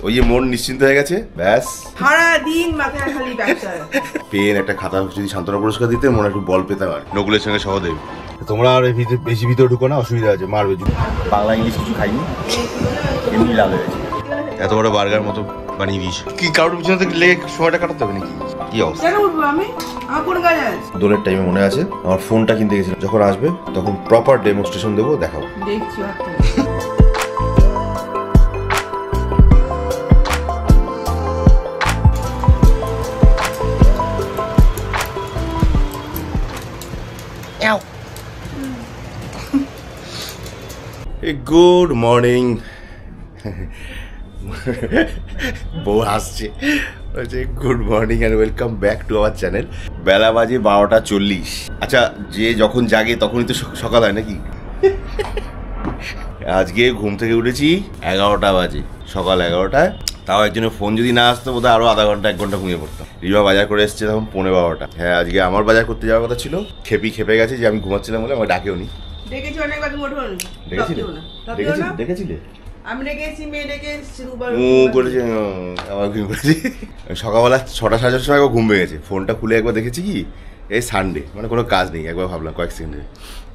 ওই যে মন নিশ্চিন্ত হয়ে গেছে, ব্যাস সারা দিন মাথায় খালি ব্যবসা। পেন একটা খাতা যদি সান্ত্বনা পুরস্কার দিতে মনে একটু বল পেতাম আর নকুলের সঙ্গে সহদেব। তোমরা আর বেশি ভিতরে ঢুকো না, অসুবিধা আছে, মারবে। বাংলা ইংলিশ কিছু খাইনি, এমনি লাভ হয়েছে। এত বড় বার্গার মতো বানিয়ে দিয়েছ, কি কারোর পিছনে থেকে লেগে সময়টা কাটাতে হবে নাকি? কি অবস্থা? দোলের টাইমে মনে আছে আমার ফোনটা কিনতে গেছিলাম, যখন আসবে তখন প্রপার ডেমনস্ট্রেশন দেবো, দেখাবো। দেখছি গুড মর্নিং। বউ হাসছে, বলছে good morning and welcome back to our channel. বেলা বাজে 12:40। আচ্ছা, যে যখন জাগে তখনই তো সকাল হয় নাকি? আজকে ঘুম থেকে উঠেছি 11টা বাজে, সকাল 11টায়। তাও একজনের ফোন যদি না আসতো বোধহয় আরো আধা ঘন্টা 1 ঘন্টা ঘুমিয়ে পড়তাম। রিবা বাজার করে এসছে তখন 12:15। হ্যাঁ, আজকে আমার বাজার করতে যাওয়ার কথা ছিল। খেপে গেছে যে আমি ঘুমাচ্ছিলাম বলে আমার ডাকেও নি। দেখেছি অনেকবার, তুমি ওঠো না। দেখেছিলে? আমি ডেকেছি, মেয়ে ডেকেছি, করেছি আমার ঘুম করেছি। সকালবেলা 6টা 6:30 সময় ঘুম পেয়ে গেছে। ফোনটা খুলে একবার দেখেছি কি এই সানডে, মানে কোনো কাজ নেই, একবার ভাবলাম কয়েক সেকেন্ডে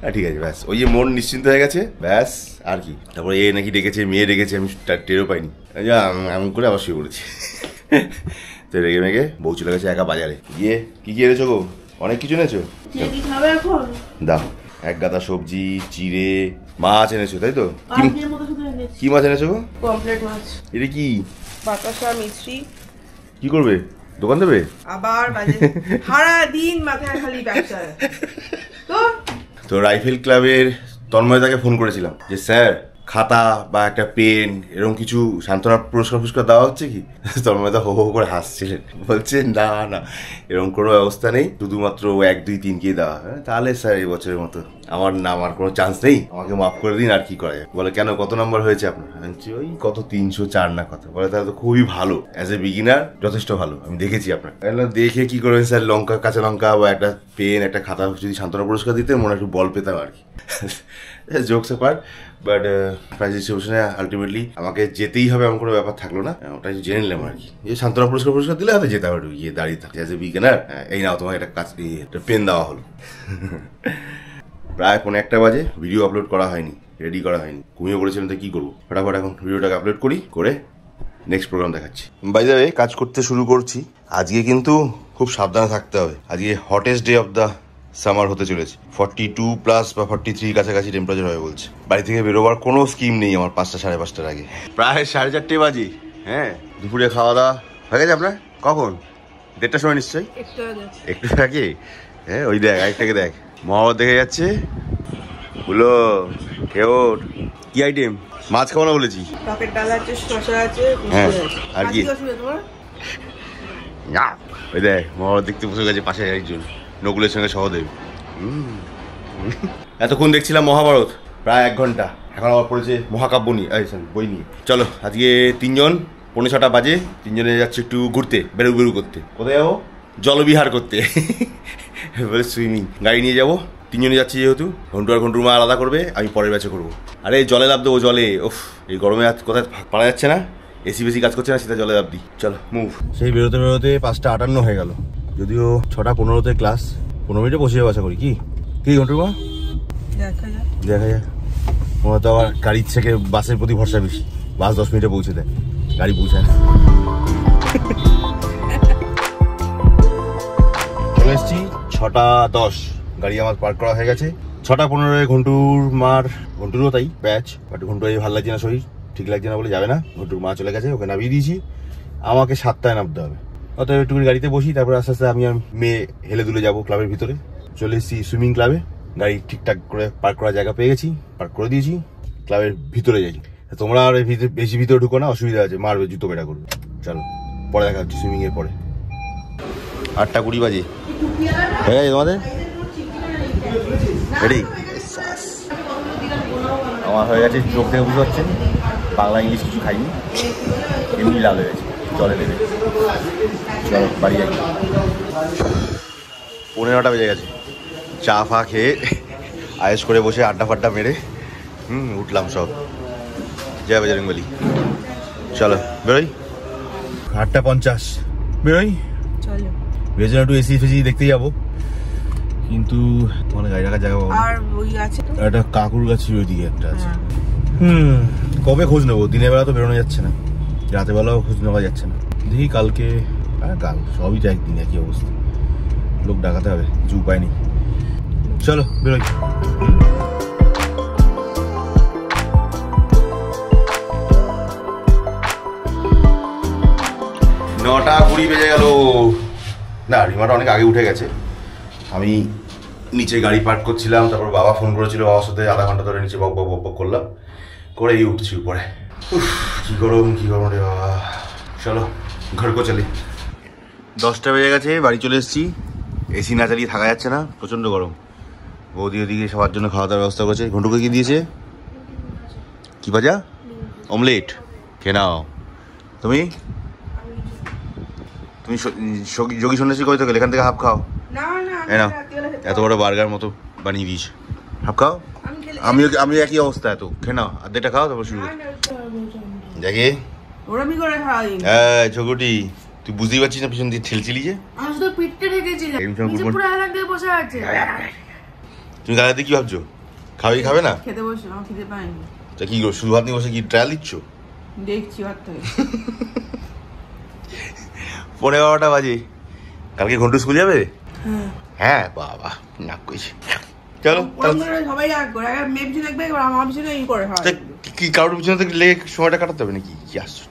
হ্যাঁ ঠিক আছে, ব্যাস ওই যে মন নিশ্চিন্ত হয়ে গেছে, ব্যাস আর কি। তারপরে এ নাকি ডেকেছে, মেয়ে ডেকেছে, আমি টেরও পাইনি, এমন করে আবার শুয়ে পড়েছি। তো রেগে মেগে বউ চলে গেছে একা বাজারে। গিয়ে কি এনেছো গো? অনেক কিছু এনেছো, দাও। 1 গাদা সবজি, চিড়ে, মাছ এনেছো, তাই তো? কি মাছ এনেছো গো? পমফ্রেট মাছ। এটা কি? বাতাসা মিষ্টি। কি করবে, দোকান দেবে? আবার বাজে, সারা দিন মাথায় খালি ব্যবসা। তো রাইফেল ক্লাবের তন্ময়দাকে ফোন করেছিলাম যে স্যার খাতা বা একটা পেন এরকম কিছু সান্ত্বনা পুরস্কার দেওয়া হচ্ছে কি? তন্ময়দা হো হো করে হাসছিলেন, বলছেন না না এরকম কোনো ব্যবস্থা নেই, শুধুমাত্র 1 2 3 কে দেওয়া। তাহলে স্যার এই বছরের মতো আমার কোনো চান্স নেই, আমাকে মাফ করে দিন। আর কি করে? বলে কেন, কত নাম্বার হয়েছে আপনার? ওই কত 304 না কত। বলে তাহলে তো খুবই ভালো, অ্যাজ এ বিগিনার যথেষ্ট ভালো, আমি দেখেছি আপনার। দেখে কি করবেন স্যার, কাঁচা লঙ্কা বা একটা পেন একটা খাতা যদি সান্ত্বনা পুরস্কার দিতে মনে একটু বল পেতাম আর কি। জোকস অ্যাপার্ট, বাট প্রাইজ ডিস্ট্রিবিউশনে আলটিমেটলি আমাকে যেতেই হবে এমন কোনো ব্যাপার থাকলো না, ওটাই জেনে নিলাম আর কি। যে সান্ত্বনা পুরস্কার দিলে হয়তো যেতে হবে, গিয়ে দাঁড়িয়ে থাকে অ্যাজ এ বিগিনার। এই নাও তোমাকে একটা একটা পেন দেওয়া হলো। প্রায় 1:15 বাজে, ভিডিও আপলোড করা হয়নি, রেডি করা হয়নি, ঘুমিয়ে পড়েছিলাম। তো কি করবো, ফটাফট এখন ভিডিওটাকে আপলোড করে নেক্সট প্রোগ্রাম দেখাচ্ছি। বাই দ্য ওয়ে, কাজ করতে শুরু করছি। আজকে কিন্তু খুব সাবধানে থাকতে হবে, আজকে hottest day of the summer হতে চলেছে। 42+ বা 43 কাছাকাছি টেম্পারেচার হবে বলছে। বাড়ি থেকে বেরোবার কোনো স্কিম নেই আমার 5টা 5:30টার আগে। প্রায় 4:30 বাজে। হ্যাঁ, দুপুরে খাওয়া দাওয়া হয়ে গেছে আপনার? কখন? 1:30টার সময় নিশ্চয়ই, একটু আগে। হ্যাঁ, ওই দেখ আরেকটাকে দেখ, মহাবত দেখে যাচ্ছে। বলো কেওর কি আইটেম? মাছ খাবো না বলেছি। হ্যাঁ, আর কি? ওই দেখ মহাবত দেখতে বসে গেছে পাশে একজন, নকুলের সঙ্গে সহদেব। এতক্ষণ দেখছিলাম মহাভারত, প্রায় 1 ঘন্টা। এখন আবার পড়েছে মহাকাব্য নিয়ে, বই নিয়ে। চলো, আজকে 3 জন, 5:45 বাজে, 3 জনে যাচ্ছে একটু ঘুরতে, বেরু করতে। কোথায় যাবো? জলবিহার করতে, বলে সুইমিং। গাড়ি নিয়ে যাবো, 3 জনে যাচ্ছি যেহেতু। ঘন্টু আর ঘন্টুর মা আলাদা করবে, আমি পরের ব্যাচে করবো। আরে জলে লাভ দেবো, জলে। ওফ, এই গরমে কোথায় পারা যাচ্ছে না, এসি বেশি কাজ করছে না, সেটা জলে লাভ দিই। চলো মুভ। সেই বেরোতে 5:58 হয়ে গেল, যদিও 6:15 ক্লাস। 15 মিনিটে পৌঁছে যাবো আশা করি। কি ঘন্টুর মা? দেখা যাক। ওরা তো আবার গাড়ির থেকে বাসের প্রতি ভরসা বেশি, বাস 10 মিনিটে পৌঁছে দেয়, গাড়ি পৌঁছায় না। চলে এসছি 6:10, গাড়ি আমার পার্ক করা হয়ে গেছে। 6:15 ঘন্টুর মার, ঘন্টুরও তাই ব্যাচ, বাট ঘন্টু ভালো লাগছে না, শরীর ঠিক লাগছে না বলে যাবে না। ঘন্টুর মা চলে গেছে, ওকে নামিয়ে দিয়েছি। আমাকে 7টায় নামতে হবে, অতএব একটুখানি গাড়িতে বসি, তারপরে আস্তে আস্তে আমি আর মেয়ে হেলে দুলে যাবো ক্লাবের ভিতরে। চলে এসেছি সুইমিং ক্লাবে, গাড়ি ঠিকঠাক করে পার্ক করার জায়গা পেয়ে গেছি, পার্ক করে দিয়েছি। ক্লাবের ভিতরে যাই। তোমরা আর বেশি ভিতরে ঢুকো না, অসুবিধা আছে, মারবে, জুতো পেটা করবে। চলো পরে দেখা হচ্ছে সুইমিং এর পরে। 8:20 বাজে হয়ে গেছে তোমাদের রেডি? আমার হয়ে গেছে, চোখ থেকে বুঝতে পারছেন বাংলা ইংলিশ কিছু খাইনি, এমনি লাল হয়ে গেছে, জলে দেবে। চলো বাড়ি যাই। 9:15 বেজে গেছে, চা ফা খেয়ে আয়েস করে বসে আড্ডা ফাড্ডা মেরে উঠলাম সব। জয় বজরং বলি। চলো বেরোই, 8:50 বেরোই। চলো। ভেজে একটু এসি ফেসি দেখতে যাবো, কিন্তু মানে গাড়ি রাখার জায়গা পাবো। আর ওই আছে তো একটা কাকুর গাছ ওইদিকে একটা আছে। কবে খোঁজ নেবো? দিনের বেলা তো বেরোনো যাচ্ছে না, রাতের বেলাও খোঁজ নেওয়া যাচ্ছে না। দেখি কালকে, কাল সবই তো একদিন একই অবস্থা, লোক ডাকাতে হবে, কিছু উপায় নেই। চলো বেরোই। 9:20 বেজে গেল। না, রিমাটা অনেক আগে উঠে গেছে। আমি নিচে গাড়ি পার্ক করছিলাম, তারপর বাবা ফোন করেছিল, বাবার সাথে আধা ঘন্টা ধরে নিচে বক বক বক বক করলাম, করে এই উঠছি উপরে। কি গরম রে বাবা। চলো ঘর কো চলি। 10টা বেজে গেছে, বাড়ি চলে এসেছি। এসি না চালিয়ে থাকা যাচ্ছে না, প্রচণ্ড গরম। বৌদি ওদিকে সবার জন্য খাওয়া দাওয়ার ব্যবস্থা করেছে। ঘন্টুকে কি দিয়েছে? কি ভাজা? অমলেট। খেয়ে নাও। তুমি তুমি যোগী সন্ন্যাসী কই থেকে? এখান থেকে হাফ খাও। না না না, এত বড় বার্গার মতো বানিয়ে দিয়েছে, হাফ খাও। আমি একই অবস্থা, এত খেয়ে নাও, আর্ধেকটা খাও, তারপর শুরু দেখে। ওরমই করে খাওয়াই। হ্যাঁ ছোকটি, তুই বুঝতেই পারছিস না পিছন দিয়ে ঠেলছিলি যে? আমি শুধু পিঠটা ঠেকেছি, নিচে পুরো আলাদা দিয়ে বসে আছে। তুমি দাদাতে কি ভাবছো? খাবে না? খেতে বসে, আমার খিদে পাইনি। তা কি করো, শুধু ভাত নিয়ে বসে কি ট্রায়াল দিচ্ছ? দেখছি ভাত থেকে। 11:30 বাজে। কালকে ঘন্টু স্কুল যাবে? হ্যাঁ বাবা, না কইছি। চলো সবাই রাগ করে, মেয়ে পিছনে দেখবে, আমার পিছনে এই করে হয়। কি কারোর পিছনে থেকে লেগে সময়টা কাটাতে হবে নাকি? কি আসছো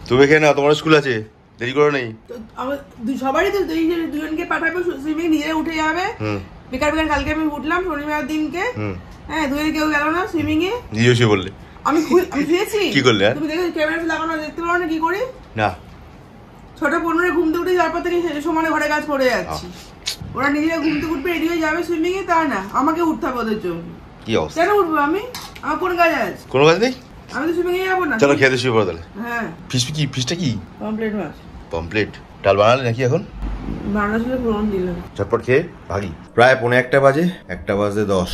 তুমি? খেয়ে না, তোমার স্কুল আছে, দেরি করো নেই। সবারই তো দুজনকে পাঠাবো সুইমিং, নিজে উঠে যাবে। বেকার কালকে আমি উঠলাম শনিবার দিনকে, হ্যাঁ দুজনে কেউ গেল না সুইমিং এ। নিজে শুয়ে বললে? আমি শুয়েছি। কি করলে? তুমি দেখো ক্যামেরা লাগানো, দেখতে পারো না কি করি? না, ছোট 15 ঘুমতে উঠে যাওয়ার পর থেকে সমানে ঘরে কাজ করে যাচ্ছি। ওরা নিজেরা ঘুমতে উঠবে, রেডি হয়ে যাবে সুইমিং এ, তা না আমাকে উঠতে হবে ওদের জন্য। কি অবস্থা? কেন উঠবো আমি? আমার কোন কাজ আছে? কোনো কাজ নেই, আমি তো সুইমিং এ যাবো না। চলো খেতে শুয়ে পড়ো তাহলে। হ্যাঁ। ফিশটা কি? পমপ্লেট মাছ। পমপ্লেট ডাল বানালে নাকি এখন? বানালে ফোড়ন দিলাম, চটপট খেয়ে ভাগি। প্রায় 1:45 বাজে, 1:10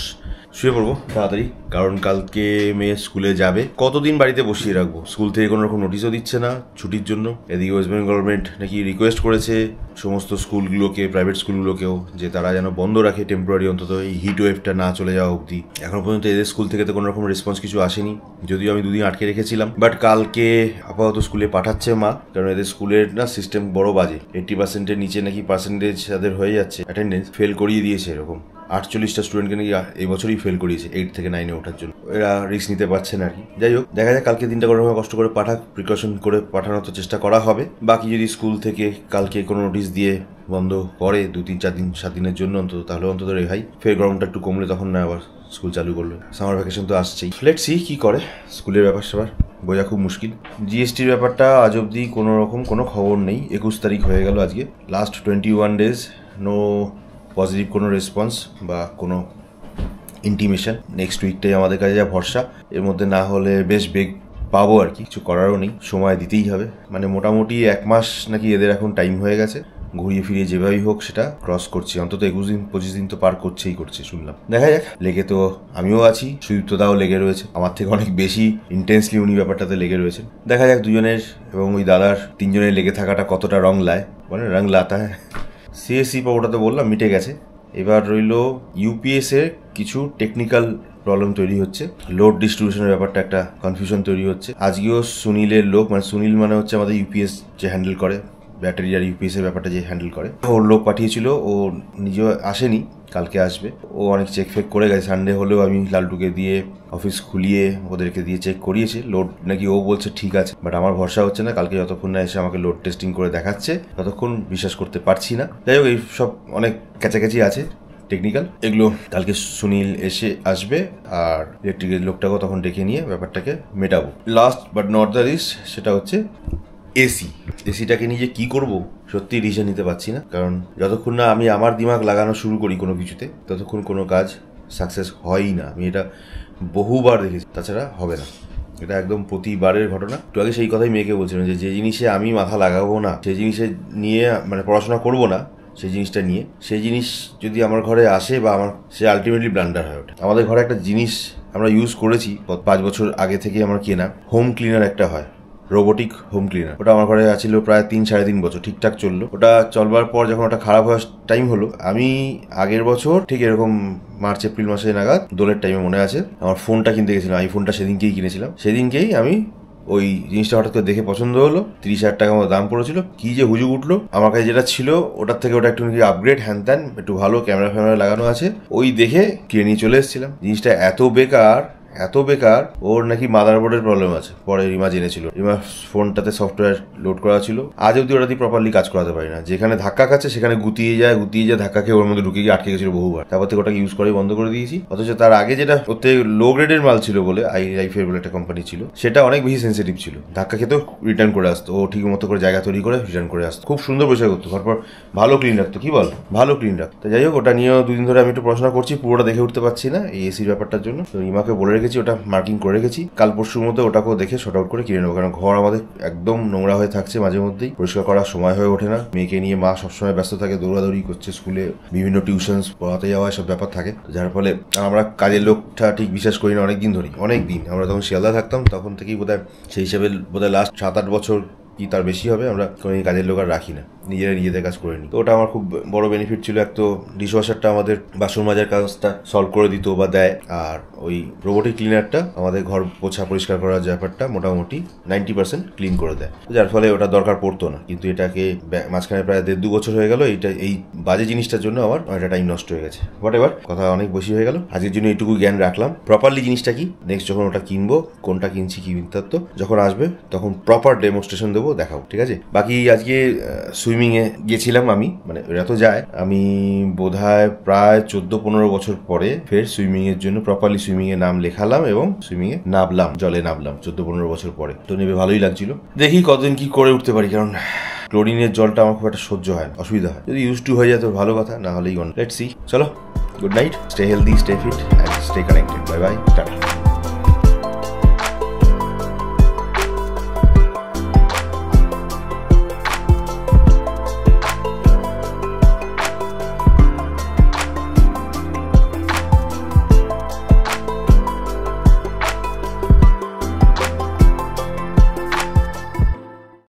শুয়ে পড়বো তাড়াতাড়ি, কারণ কালকে মেয়ে স্কুলে যাবে। কতদিন বাড়িতে বসিয়ে রাখবো? স্কুল থেকে কোনো রকম নোটিশও দিচ্ছে না ছুটির জন্য। এদিকে ওয়েস্ট বেঙ্গল গভর্নমেন্ট নাকি রিকোয়েস্ট করেছে সমস্ত স্কুলগুলোকে, প্রাইভেট স্কুলগুলোকেও, যে তারা যেন বন্ধ রাখে টেম্পোরারি, অন্তত এই হিট ওয়েভটা না চলে যাওয়া অবধি। এখনো পর্যন্ত এদের স্কুল থেকে তো কোনো রকম রেসপন্স কিছু আসেনি, যদিও আমি 2 দিন আটকে রেখেছিলাম। বাট কালকে আপাতত স্কুলে পাঠাচ্ছে মা, কারণ এদের স্কুলের না সিস্টেম বড় বাজে। 80%-এর নিচে নাকি পার্সেন্টেজ তাদের হয়ে যাচ্ছে, অ্যাটেন্ডেন্স ফেল করিয়ে দিয়েছে। এরকম 48টা স্টুডেন্টকে নাকি এই বছরই ফেল করিয়েছে 8 থেকে 9-এ ওঠার জন্য। এরা রিস্ক নিতে পারছে না আর কি। যাই হোক, দেখা যাক কালকে দিনটা কোনো কষ্ট করে পাঠাক, প্রিকশন করে পাঠানোর তো চেষ্টা করা হবে। বাকি যদি স্কুল থেকে কালকে কোনো নোটিশ দিয়ে বন্ধ করে 2, 3, 4 দিন, 7 দিনের জন্য অন্তত, তাহলে অন্তত রেহাই। ফের গরমটা একটু কমলে তখন না আবার স্কুল চালু করলো। সামার ভ্যাকেশন তো আসছেই, লেটস সি কি করে। স্কুলের ব্যাপার স্যাপার বোঝা খুব মুশকিল। জিএসটির ব্যাপারটা আজ অব্দি কোনো রকম কোনো খবর নেই। 21 তারিখ হয়ে গেল আজকে, লাস্ট 21 ডেজ নো পজিটিভ কোনো রেসপন্স বা কোনো ইন্টিমেশন। নেক্সট উইকটাই আমাদের কাছে যা ভরসা, এর মধ্যে না হলে বেশ বেগ পাবো আর কি। কিছু করারও নেই, সময় দিতেই হবে। মানে মোটামুটি 1 মাস নাকি এদের এখন টাইম হয়ে গেছে, ঘুরিয়ে ফিরিয়ে যেভাবেই হোক সেটা ক্রস করছি। অন্তত 21 দিন 25 দিন তো পার করছে শুনলাম। দেখা যাক। লেগে তো আমিও আছি, সুযুক্তদাও লেগে রয়েছে, আমার থেকে অনেক বেশি ইন্টেন্সলি উনি ব্যাপারটাতে লেগে রয়েছেন। দেখা যাক দুজনের এবং ওই দাদার 3 জনের লেগে থাকাটা কতটা রং লায়, মানে রং লাতা। হ্যাঁ, সিএসসি ওটা তো বললাম মিটে গেছে। এবার রইল ইউপিএস এর কিছু টেকনিক্যাল প্রবলেম তৈরি হচ্ছে। লোড ডিস্ট্রিবিউশনের ব্যাপারটা একটা কনফিউশন তৈরি হচ্ছে। আজকেও সুনীলের লোক, মানে সুনীল মানে হচ্ছে আমাদের ইউপিএস যে হ্যান্ডেল করে, ব্যাটারি আর ইউপিএস এর ব্যাপারটা যে হ্যান্ডেল করে, ওর লোক পাঠিয়েছিল। ও নিজেও আসেনি, কালকে আসবে। ও অনেক চেক ফেক করে গেছে। সানডে হলেও আমি লালটুকে দিয়ে অফিস খুলিয়ে ওদেরকে দিয়ে চেক করিয়েছি। লোড নাকি ও বলছে ঠিক আছে, বাট আমার ভরসা হচ্ছে না। কালকে যতক্ষণ না এসে আমাকে লোড টেস্টিং করে দেখাচ্ছে ততক্ষণ বিশ্বাস করতে পারছি না। যাই হোক, এই সব অনেক কাছাকাছি আছে টেকনিক্যাল। এগুলো কালকে সুনীল এসে আসবে, আর ইলেকট্রিকের লোকটাকেও তখন ডেকে নিয়ে ব্যাপারটাকে মেটাবো। Last but not the least, সেটা হচ্ছে এসিটাকে নিয়ে যে কী করবো সত্যি ডিসিশন নিতে পারছি না। কারণ যতক্ষণ না আমি আমার দিমাগ লাগানো শুরু করি কোনো কিছুতে, ততক্ষণ কোনো কাজ সাকসেস হয়ই না। আমি এটা বহুবার দেখেছি, তাছাড়া হবে না। এটা একদম প্রতিবারের ঘটনা। একটু আগে সেই কথাই মেয়েকে বলছিলাম যে জিনিসে আমি মাথা লাগাবো না, সেই জিনিসে নিয়ে মানে পড়াশোনা করবো না, সেই জিনিসটা নিয়ে। সেই জিনিস যদি আমার ঘরে আসে বা আমার সে আলটিমেটলি ব্লান্ডার হয় ওঠে। আমাদের ঘরে একটা জিনিস আমরা ইউজ করেছি 5 বছর আগে থেকে আমার কেনা, হোম ক্লিনার একটা হয়, রোবোটিক হোম ক্লিনার। ওটা আমার ঘরে আছিল প্রায় 3-3.5 বছর, ঠিকঠাক চললো। ওটা চলবার পর যখন ওটা খারাপ হওয়ার টাইম হলো, আমি আগের বছর ঠিক এরকম মার্চ এপ্রিল মাসে নাগাদ দোলের টাইমে মনে আছে আমার ফোনটা কিনতে গেছিলাম। আইফোনটা সেদিনকেই কিনেছিলাম। সেদিনকেই আমি ওই জিনিসটা হঠাৎ করে দেখে পছন্দ হলো, 30,000 টাকা মতো দাম পড়েছিল। কি যে হুজুগ উঠলো, আমার কাছে যেটা ছিল ওটার থেকে ওটা একটু আপগ্রেড, হ্যান ত্যান, একটু ভালো ক্যামেরা ফ্যামেরা লাগানো আছে, ওই দেখে কিনে নিয়ে চলে এসেছিলাম। জিনিসটা এত বেকার, ওর নাকি মাদারবোর্ডের প্রবলেম আছে। পরে রিমা জেনেছিল, রিমা ফোনটাতে সফটওয়্যার লোড করা ছিল, আজ অব্দি ওটা দিয়ে প্রপারলি কাজ করাতে পারি না। যেখানে ধাক্কা খাচ্ছে সেখানে গুতিয়ে যায়, ধাক্কা খেয়ে ওর মধ্যে ঢুকে গিয়ে আটকে গেছিল বহুবার। তারপর থেকে ওটাকে ইউজ করাই বন্ধ করে দিয়েছি। অথচ তার আগে যেটা ওতে লো গ্রেডের মাল ছিল বলে, আইফের বলে একটা কোম্পানি ছিল, সেটা অনেক বেশি সেন্সিটিভ ছিল। ধাক্কা খেতেও রিটার্ন করে আসতো, ও ঠিক মতো করে জায়গা তৈরি করে রিটার্ন করে আসতো, খুব সুন্দর পরিষ্কার করতো, তারপর ভালো ক্লিন রাখতো। কি বল, ভালো ক্লিন রাখতো। তো যাই হোক, ওটা নিয়েও 2 দিন ধরে আমি একটু পড়াশোনা করছি, পুরোটা দেখে উঠতে পারছি না এই এসির ব্যাপারটার জন্য। তো রিমাকে বলে রেখেছি, ওটা মার্কিং করে রেখেছি, কাল পরশুর মধ্যে ওটাকেও দেখে শর্ট আউট করে কিনে নেবো। কারণ ঘর আমাদের একদম নোংরা হয়ে থাকছে, মাঝে মধ্যেই পরিষ্কার করার সময় হয়ে ওঠে না। মেয়েকে নিয়ে মা সবসময় ব্যস্ত থাকে, দৌড়াদৌড়ি করছে, স্কুলে বিভিন্ন টিউশনস পড়াতে যাওয়া, সব ব্যাপার থাকে, যার ফলে আমরা কাজের লোকটা ঠিক বিশ্বাস করি না অনেকদিন ধরেই। অনেকদিন আমরা তখন শিয়ালদা থাকতাম, তখন থেকেই বোধহয় সেই হিসেবে বোধহয় লাস্ট 7-8 বছর কি তার বেশি হবে আমরা কোনো কাজের লোক আর রাখি না, নিজেদের কাজ করে নিই। তো ওটা আমার খুব বড় বেনিফিট ছিল। এক তো ডিশওয়াশারটা আমাদের বাসন মাজার কাজটা সলভ করে দিত বা দেয়, আর ওই রোবোটিক ক্লিনারটা আমাদের ঘর পোছা পরিষ্কার করার ব্যাপারটা মোটামুটি 90% ক্লিন করে দেয়, যার ফলে ওটা দরকার পড়তো না। কিন্তু এটাকে মাঝখানে প্রায় 1.5-2 বছর হয়ে গেল, এই বাজে জিনিসটার জন্য আমার অনেকটা টাইম নষ্ট হয়ে গেছে। হোয়াট এভার, কথা অনেক বেশি হয়ে গেল, আজকের জন্য এইটুকু জ্ঞান রাখলাম। প্রপারলি জিনিসটা কি, নেক্সট যখন ওটা কিনবো, কোনটা কিনছি কি বৃত্তান্ত যখন আসবে তখন প্রপার ডেমনস্ট্রেশন দেবো, দেখাবো, ঠিক আছে? বাকি আজকে সুইমিংয়ে গেছিলাম আমি, মানে এরা তো যায়, আমি বোধহয় প্রায় 14-15 বছর পরে ফের সুইমিংয়ের জন্য প্রপারলি সুইমিংয়ে নাম লেখালাম এবং সুইমিংয়ে নামলাম, জলে নামলাম 14-15 বছর পরে। তো নেবে ভালোই লাগছিল, দেখি কতদিন কি করে উঠতে পারি, কারণ ক্লোরিনের জলটা আমার খুব একটা সহ্য হয় না, অসুবিধা হয়। যদি ইউজ টু হয়ে যায় তো ভালো কথা, না হলেই লেটস সি। চলো, good night, stay healthy, stay fit and stay connected. Bye bye, tata.